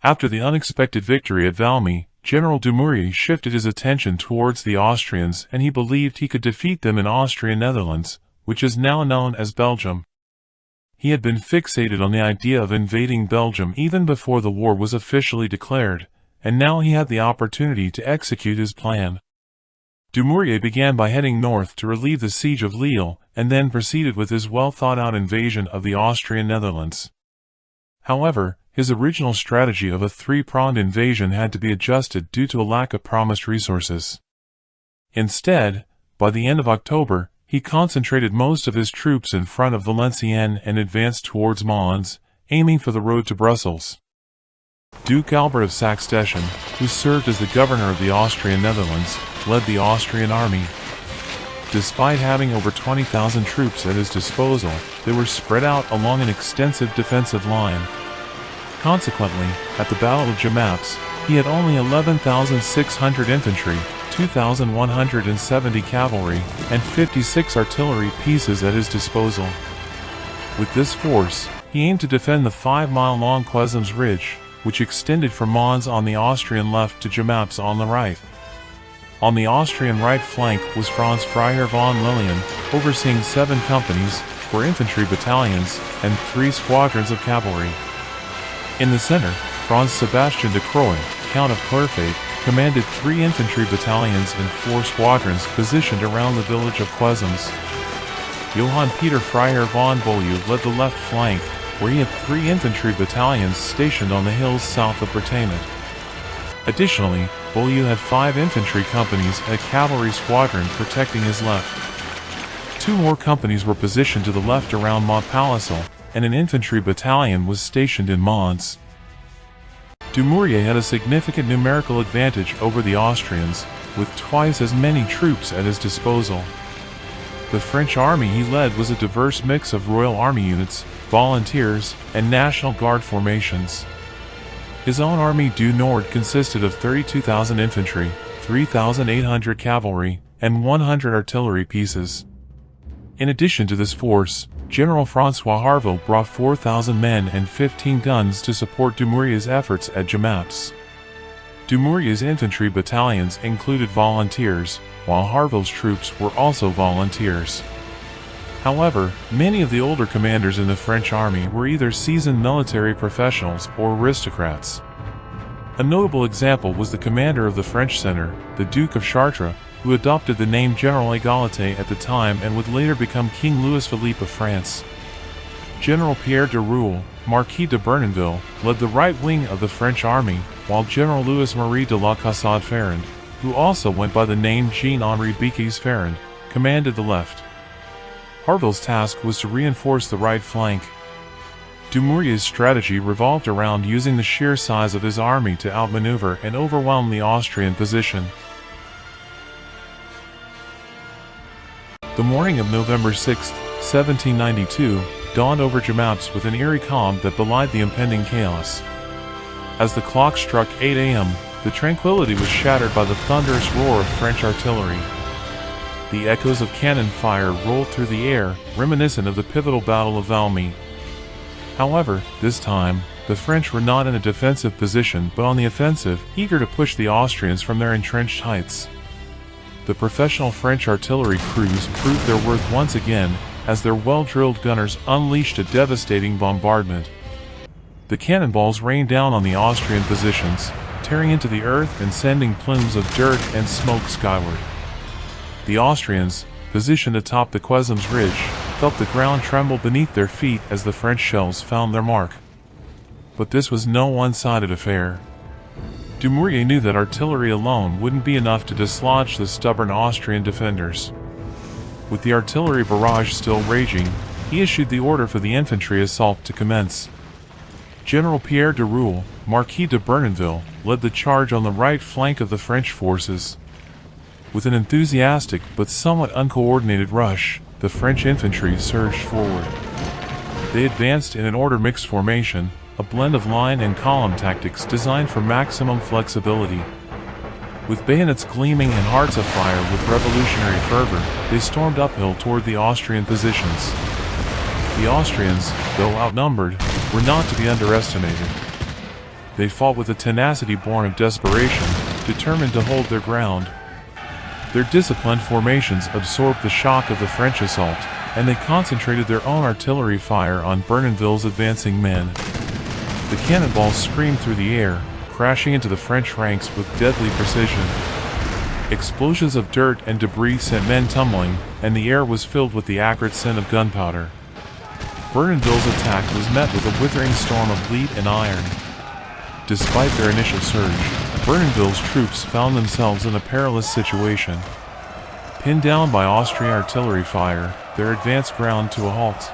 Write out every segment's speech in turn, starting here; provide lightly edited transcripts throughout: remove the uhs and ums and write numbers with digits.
After the unexpected victory at Valmy, General Dumouriez shifted his attention towards the Austrians, and he believed he could defeat them in Austrian Netherlands, which is now known as Belgium. He had been fixated on the idea of invading Belgium even before the war was officially declared, and now he had the opportunity to execute his plan. Dumouriez began by heading north to relieve the siege of Lille, and then proceeded with his well-thought-out invasion of the Austrian Netherlands. However, his original strategy of a three-pronged invasion had to be adjusted due to a lack of promised resources. Instead, by the end of October, he concentrated most of his troops in front of Valenciennes and advanced towards Mons, aiming for the road to Brussels. Duke Albert of Saxe-Teschen, who served as the governor of the Austrian Netherlands, led the Austrian army. Despite having over 20,000 troops at his disposal, they were spread out along an extensive defensive line. Consequently, at the Battle of Jemappes, he had only 11,600 infantry, 2,170 cavalry, and 56 artillery pieces at his disposal. With this force, he aimed to defend the 5-mile-long Cuesmes Ridge, which extended from Mons on the Austrian left to Jemappes on the right. On the Austrian right flank was Franz Freiherr von Lilien, overseeing 7 companies, 4 infantry battalions, and 3 squadrons of cavalry. In the center, Franz Sebastian de Croix, Count of Clerfayt, commanded 3 infantry battalions and 4 squadrons positioned around the village of Cuesmes. Johann Peter Freiherr von Beaulieu led the left flank, where he had 3 infantry battalions stationed on the hills south of Bretagne. Additionally, Beaulieu had 5 infantry companies and a cavalry squadron protecting his left. 2 more companies were positioned to the left around Montpalissel, and an infantry battalion was stationed in Mons. Dumouriez had a significant numerical advantage over the Austrians, with twice as many troops at his disposal. The French army he led was a diverse mix of Royal Army units, volunteers, and National Guard formations. His own Army du Nord consisted of 32,000 infantry, 3,800 cavalry, and 100 artillery pieces. In addition to this force, General François Harville brought 4,000 men and 15 guns to support Dumouriez's efforts at Jemappes. Dumouriez's infantry battalions included volunteers, while Harville's troops were also volunteers. However, many of the older commanders in the French army were either seasoned military professionals or aristocrats. A notable example was the commander of the French Center, the Duke of Chartres, who adopted the name General Égalité at the time and would later become King Louis-Philippe of France. General Pierre de Roule, Marquis de Bernonville, led the right wing of the French army, while General Louis-Marie de la Cassade-Ferrand, who also went by the name Jean-Henri Bécquis-Ferrand, commanded the left. Harville's task was to reinforce the right flank. Dumouriez's strategy revolved around using the sheer size of his army to outmaneuver and overwhelm the Austrian position. The morning of November 6, 1792, dawned over Jemappes with an eerie calm that belied the impending chaos. As the clock struck 8 a.m., the tranquility was shattered by the thunderous roar of French artillery. The echoes of cannon fire rolled through the air, reminiscent of the pivotal Battle of Valmy. However, this time, the French were not in a defensive position but on the offensive, eager to push the Austrians from their entrenched heights. The professional French artillery crews proved their worth once again, as their well-drilled gunners unleashed a devastating bombardment. The cannonballs rained down on the Austrian positions, tearing into the earth and sending plumes of dirt and smoke skyward. The Austrians, positioned atop the Cuesmes Ridge, felt the ground tremble beneath their feet as the French shells found their mark. But this was no one-sided affair. Dumouriez knew that artillery alone wouldn't be enough to dislodge the stubborn Austrian defenders. With the artillery barrage still raging, he issued the order for the infantry assault to commence. General Pierre de Roule, Marquis de Bernonville, led the charge on the right flank of the French forces. With an enthusiastic but somewhat uncoordinated rush, the French infantry surged forward. They advanced in an order-mixed formation, a blend of line and column tactics designed for maximum flexibility. With bayonets gleaming and hearts afire with revolutionary fervor, they stormed uphill toward the Austrian positions. The Austrians, though outnumbered, were not to be underestimated. They fought with a tenacity born of desperation, determined to hold their ground. Their disciplined formations absorbed the shock of the French assault, and they concentrated their own artillery fire on Bournonville's advancing men. The cannonballs screamed through the air, crashing into the French ranks with deadly precision. Explosions of dirt and debris sent men tumbling, and the air was filled with the acrid scent of gunpowder. Bournonville's attack was met with a withering storm of lead and iron. Despite their initial surge, Bournonville's troops found themselves in a perilous situation. Pinned down by Austrian artillery fire, their advance ground to a halt.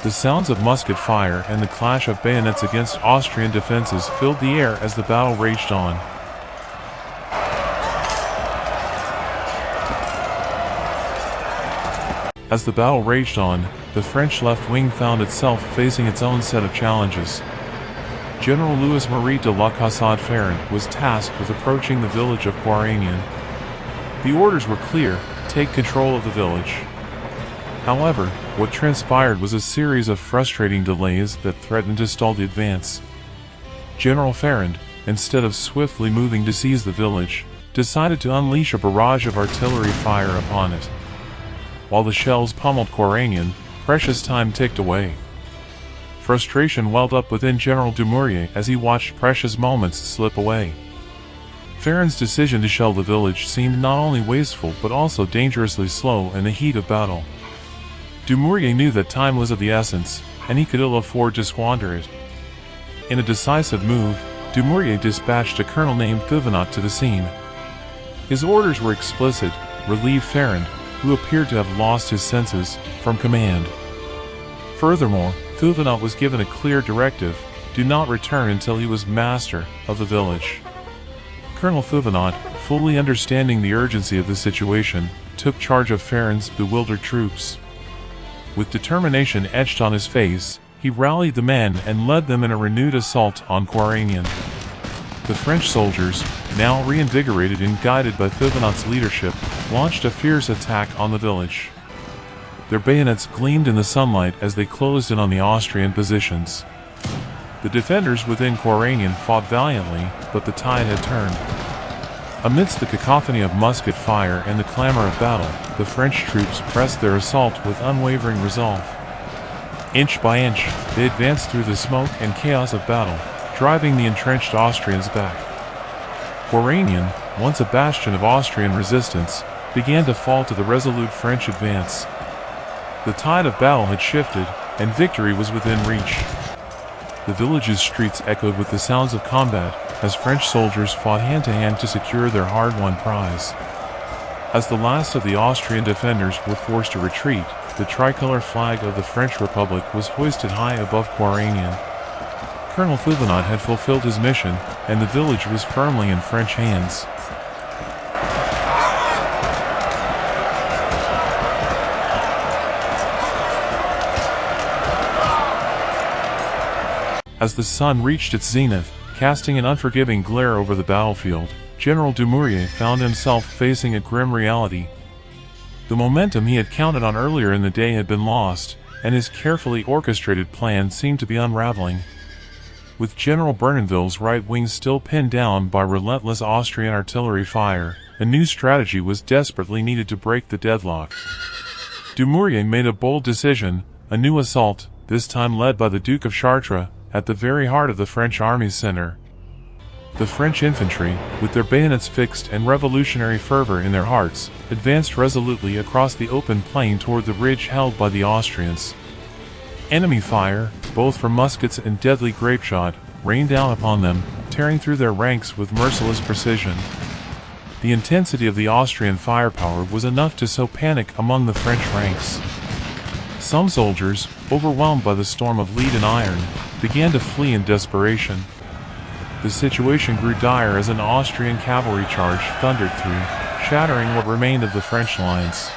The sounds of musket fire and the clash of bayonets against Austrian defenses filled the air as the battle raged on. As the battle raged on, the French left wing found itself facing its own set of challenges. General Louis-Marie de la Cassade-Ferrand was tasked with approaching the village of Quaranien. The orders were clear: take control of the village. However, what transpired was a series of frustrating delays that threatened to stall the advance. General Ferrand, instead of swiftly moving to seize the village, decided to unleash a barrage of artillery fire upon it. While the shells pummeled Quaranien, precious time ticked away. Frustration welled up within General Dumouriez as he watched precious moments slip away. Ferrand's decision to shell the village seemed not only wasteful but also dangerously slow in the heat of battle. Dumouriez knew that time was of the essence, and he could ill afford to squander it. In a decisive move, Dumouriez dispatched a colonel named Thuvenot to the scene. His orders were explicit: relieve Ferrand, who appeared to have lost his senses, from command. Furthermore, Thuvenot was given a clear directive: do not return until he was master of the village. Colonel Thuvenot, fully understanding the urgency of the situation, took charge of Ferrand's bewildered troops. With determination etched on his face, he rallied the men and led them in a renewed assault on Quaranien. The French soldiers, now reinvigorated and guided by Thuvenot's leadership, launched a fierce attack on the village. Their bayonets gleamed in the sunlight as they closed in on the Austrian positions. The defenders within Quaranien fought valiantly, but the tide had turned. Amidst the cacophony of musket fire and the clamor of battle, the French troops pressed their assault with unwavering resolve. Inch by inch, they advanced through the smoke and chaos of battle, driving the entrenched Austrians back. Quaranien, once a bastion of Austrian resistance, began to fall to the resolute French advance. The tide of battle had shifted, and victory was within reach. The village's streets echoed with the sounds of combat, as French soldiers fought hand-to-hand to secure their hard-won prize. As the last of the Austrian defenders were forced to retreat, the tricolor flag of the French Republic was hoisted high above Quaranien. Colonel Thuvenot had fulfilled his mission, and the village was firmly in French hands. As the sun reached its zenith, casting an unforgiving glare over the battlefield, General Dumouriez found himself facing a grim reality. The momentum he had counted on earlier in the day had been lost, and his carefully orchestrated plan seemed to be unraveling. With General Bournonville's right wing still pinned down by relentless Austrian artillery fire, a new strategy was desperately needed to break the deadlock. Dumouriez made a bold decision: a new assault, this time led by the Duke of Chartres, at the very heart of the French army's center. The French infantry, with their bayonets fixed and revolutionary fervor in their hearts, advanced resolutely across the open plain toward the ridge held by the Austrians. Enemy fire, both from muskets and deadly grapeshot, rained down upon them, tearing through their ranks with merciless precision. The intensity of the Austrian firepower was enough to sow panic among the French ranks. Some soldiers, overwhelmed by the storm of lead and iron, began to flee in desperation. The situation grew dire as an Austrian cavalry charge thundered through, shattering what remained of the French lines.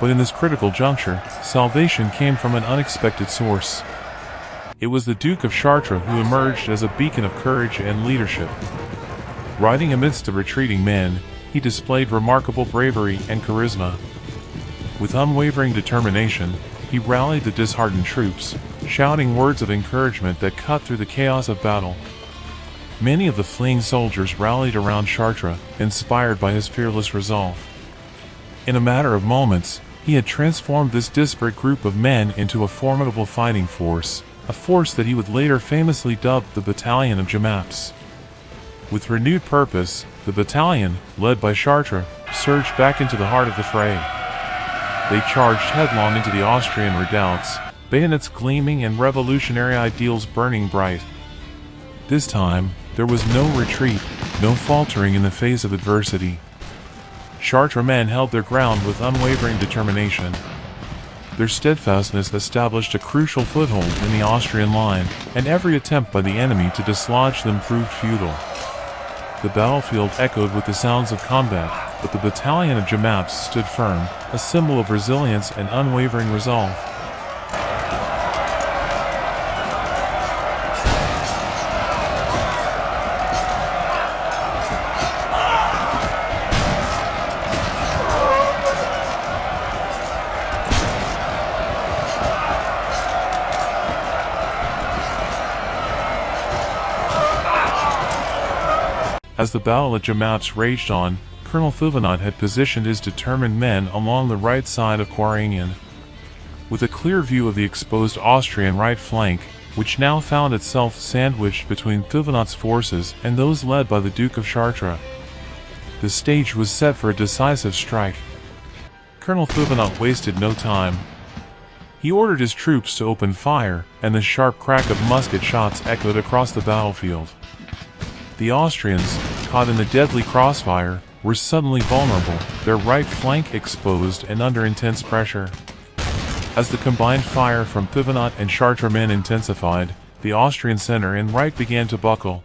But in this critical juncture, salvation came from an unexpected source. It was the Duke of Chartres who emerged as a beacon of courage and leadership. Riding amidst the retreating men, he displayed remarkable bravery and charisma. With unwavering determination, he rallied the disheartened troops, shouting words of encouragement that cut through the chaos of battle. Many of the fleeing soldiers rallied around Chartres, inspired by his fearless resolve. In a matter of moments, he had transformed this disparate group of men into a formidable fighting force, a force that he would later famously dub the Battalion of Jemappes. With renewed purpose, the battalion, led by Chartres, surged back into the heart of the fray. They charged headlong into the Austrian redoubts, bayonets gleaming and revolutionary ideals burning bright. This time, there was no retreat, no faltering in the face of adversity. Chartres men held their ground with unwavering determination. Their steadfastness established a crucial foothold in the Austrian line, and every attempt by the enemy to dislodge them proved futile. The battlefield echoed with the sounds of combat, but the Battalion of Jemappes stood firm, a symbol of resilience and unwavering resolve. As the Battle of Jemappes raged on, Colonel Thivenot had positioned his determined men along the right side of Quaranien. With a clear view of the exposed Austrian right flank, which now found itself sandwiched between Thivenot's forces and those led by the Duke of Chartres, the stage was set for a decisive strike. Colonel Thivenot wasted no time. He ordered his troops to open fire, and the sharp crack of musket shots echoed across the battlefield. The Austrians, caught in the deadly crossfire, were suddenly vulnerable, their right flank exposed and under intense pressure. As the combined fire from Thivenot and Chartres men intensified, the Austrian center and right began to buckle.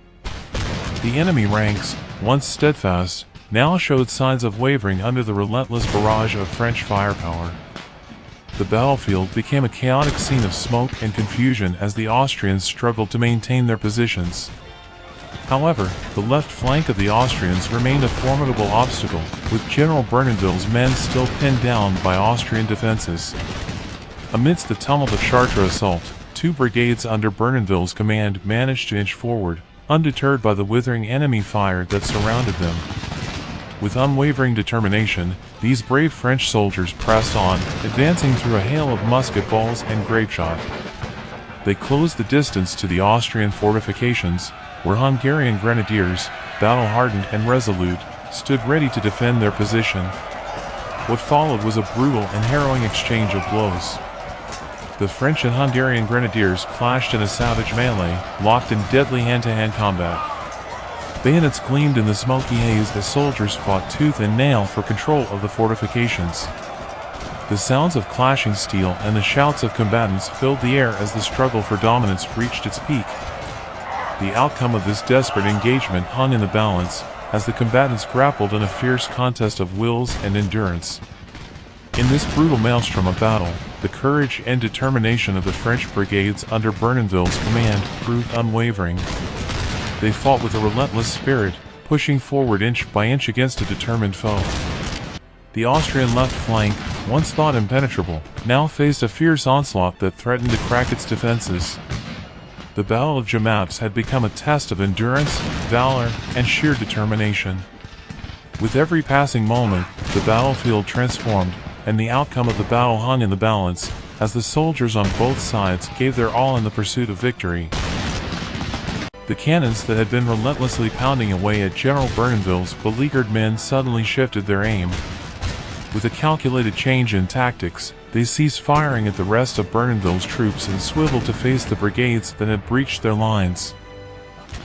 The enemy ranks, once steadfast, now showed signs of wavering under the relentless barrage of French firepower. The battlefield became a chaotic scene of smoke and confusion as the Austrians struggled to maintain their positions. However, the left flank of the Austrians remained a formidable obstacle, with General Bernenville's men still pinned down by Austrian defenses. Amidst the tumult of Chartres assault, two brigades under Bernenville's command managed to inch forward, undeterred by the withering enemy fire that surrounded them. With unwavering determination, these brave French soldiers pressed on, advancing through a hail of musket balls and grapeshot. They closed the distance to the Austrian fortifications, where Hungarian grenadiers, battle-hardened and resolute, stood ready to defend their position. What followed was a brutal and harrowing exchange of blows. The French and Hungarian grenadiers clashed in a savage melee, locked in deadly hand-to-hand combat. Bayonets gleamed in the smoky haze as soldiers fought tooth and nail for control of the fortifications. The sounds of clashing steel and the shouts of combatants filled the air as the struggle for dominance reached its peak. The outcome of this desperate engagement hung in the balance, as the combatants grappled in a fierce contest of wills and endurance. In this brutal maelstrom of battle, the courage and determination of the French brigades under Bernenville's command proved unwavering. They fought with a relentless spirit, pushing forward inch by inch against a determined foe. The Austrian left flank, once thought impenetrable, now faced a fierce onslaught that threatened to crack its defenses. The Battle of Jemappes had become a test of endurance, valor, and sheer determination. With every passing moment, the battlefield transformed, and the outcome of the battle hung in the balance, as the soldiers on both sides gave their all in the pursuit of victory. The cannons that had been relentlessly pounding away at General Bernenville's beleaguered men suddenly shifted their aim. With a calculated change in tactics, they ceased firing at the rest of Bernenville's troops and swiveled to face the brigades that had breached their lines.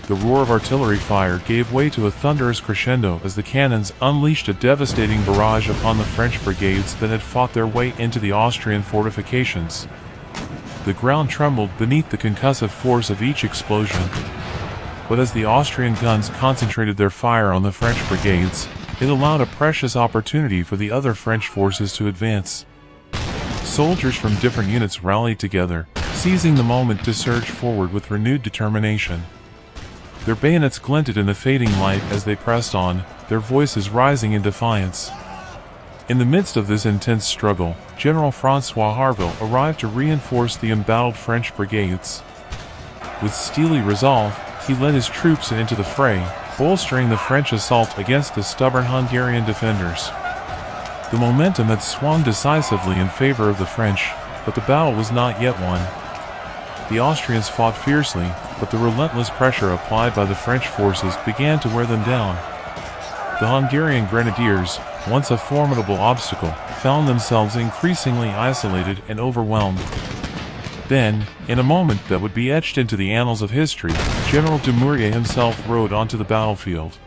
The roar of artillery fire gave way to a thunderous crescendo as the cannons unleashed a devastating barrage upon the French brigades that had fought their way into the Austrian fortifications. The ground trembled beneath the concussive force of each explosion. But as the Austrian guns concentrated their fire on the French brigades, it allowed a precious opportunity for the other French forces to advance. Soldiers from different units rallied together, seizing the moment to surge forward with renewed determination. Their bayonets glinted in the fading light as they pressed on, their voices rising in defiance. In the midst of this intense struggle, General François Harville arrived to reinforce the embattled French brigades. With steely resolve, he led his troops into the fray, bolstering the French assault against the stubborn Hungarian defenders. The momentum had swung decisively in favor of the French, but the battle was not yet won. The Austrians fought fiercely, but the relentless pressure applied by the French forces began to wear them down. The Hungarian grenadiers, once a formidable obstacle, found themselves increasingly isolated and overwhelmed. Then, in a moment that would be etched into the annals of history, General Dumouriez himself rode onto the battlefield.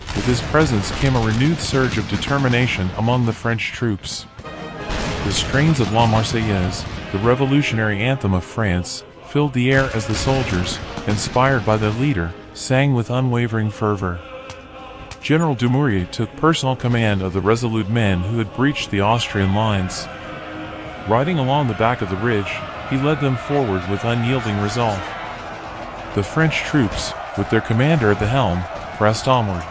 With his presence came a renewed surge of determination among the French troops. The strains of La Marseillaise, the revolutionary anthem of France, filled the air as the soldiers, inspired by their leader, sang with unwavering fervor. General Dumouriez took personal command of the resolute men who had breached the Austrian lines. Riding along the back of the ridge, he led them forward with unyielding resolve. The French troops, with their commander at the helm, pressed onward.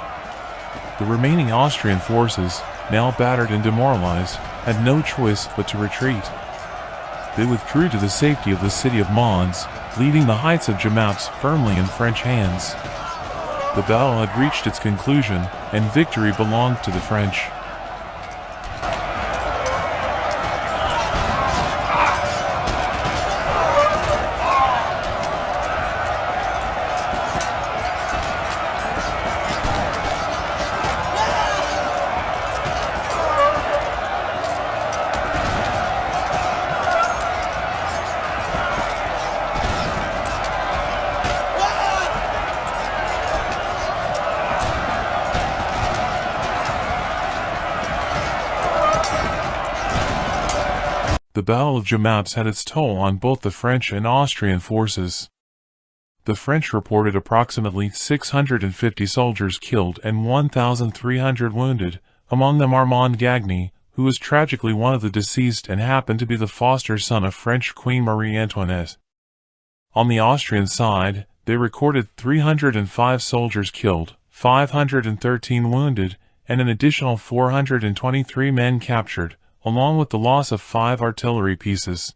The remaining Austrian forces, now battered and demoralized, had no choice but to retreat. They withdrew to the safety of the city of Mons, leaving the heights of Jemappes firmly in French hands. The battle had reached its conclusion, and victory belonged to the French. The Battle of Jemappes had its toll on both the French and Austrian forces. The French reported approximately 650 soldiers killed and 1,300 wounded, among them Armand Gagny, who was tragically one of the deceased and happened to be the foster son of French Queen Marie Antoinette. On the Austrian side, they recorded 305 soldiers killed, 513 wounded, and an additional 423 men captured, along with the loss of 5 artillery pieces.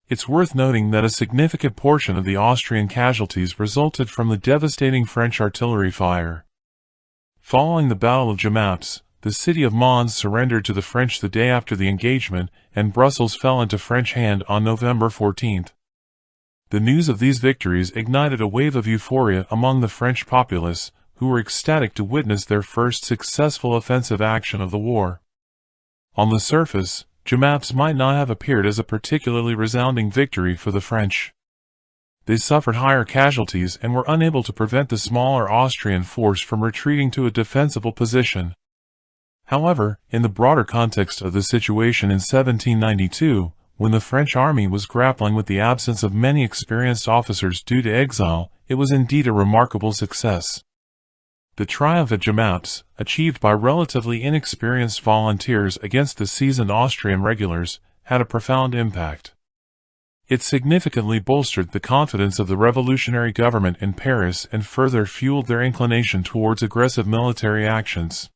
It's worth noting that a significant portion of the Austrian casualties resulted from the devastating French artillery fire. Following the Battle of Jemappes, the city of Mons surrendered to the French the day after the engagement, and Brussels fell into French hand on November 14. The news of these victories ignited a wave of euphoria among the French populace, who were ecstatic to witness their first successful offensive action of the war. On the surface, Jemappes might not have appeared as a particularly resounding victory for the French. They suffered higher casualties and were unable to prevent the smaller Austrian force from retreating to a defensible position. However, in the broader context of the situation in 1792, when the French army was grappling with the absence of many experienced officers due to exile, it was indeed a remarkable success. The triumph at Jemappes, achieved by relatively inexperienced volunteers against the seasoned Austrian regulars, had a profound impact. It significantly bolstered the confidence of the revolutionary government in Paris and further fueled their inclination towards aggressive military actions.